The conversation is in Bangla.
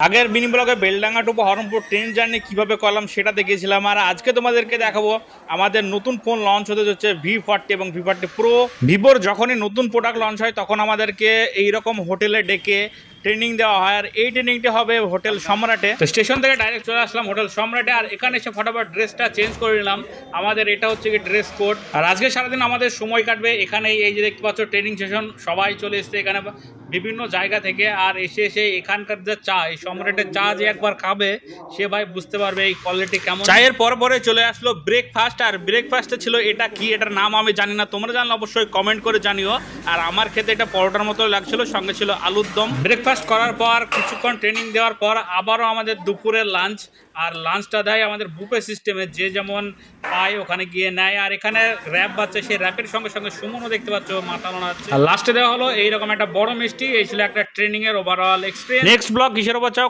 আগের মিনি ব্লগে Beldanga to Baharampur train journey কীভাবে করলাম সেটা দেখিয়েছিলাম। আর আজকে তোমাদেরকে দেখাবো আমাদের নতুন ফোন লঞ্চ হতে যাচ্ছে V40 এবং V40 প্রো। ভিভোর যখনই নতুন প্রোডাক্ট লঞ্চ হয় তখন আমাদেরকে এইরকম হোটেলে ডেকে ট্রেনিং দেওয়া হয়। আর এই ট্রেনিংটা হবে হোটেল সম্রাটে। তো স্টেশন থেকে ডাইরেক্ট চলে আসলাম হোটেল সম্রাটে। আর এখানে এসে ফটাফট ড্রেসটা চেঞ্জ করে নিলাম। আমাদের এটা হচ্ছে কি ড্রেস কোড। আর আজকে সারাদিন আমাদের সময় কাটবে এখানেই। এই যে দেখতে পাচ্ছ ট্রেনিং সেশন, সবাই চলে এসছে এখানে বিভিন্ন জায়গা থেকে। আর এসে এখানকার যে চা, এই সম্রাটের চা যে একবার খাবে সে ভাই বুঝতে পারবে এই কোয়ালিটি কেমন। চায়ের পরে চলে আসলো ব্রেকফাস্ট। আর ব্রেকফাস্টে ছিল এটা কি, এটার নাম আমি জানি না, তোমরা জানলে অবশ্যই কমেন্ট করে জানিও। আর আমার খেতে এটা পরোটার মতো লাগছিল, সঙ্গে ছিল আলুর দম। ব্রেকফাস্ট করার পর কিছুক্ষণ ট্রেনিং দেওয়ার পর আবারও আমাদের দুপুরের লাঞ্চ। আর লাঞ্চটা দেয় আমাদের বুফে সিস্টেমে, যে যেমন পায় ওখানে গিয়ে নেয়। আর এখানে র্যাপ বাচ্চা, সেই র্যাপের সঙ্গে সঙ্গে সুমনও দেখতে পাচ্ছ মাথা নাড়াচ্ছে। আর লাস্টে দেওয়া হলো এইরকম একটা বড় মিষ্টি। এই ছিল একটা ট্রেনিং এর ওভারঅল এক্সপিরিয়েন্স। নেক্সট ব্লগ কিসের উপর চাও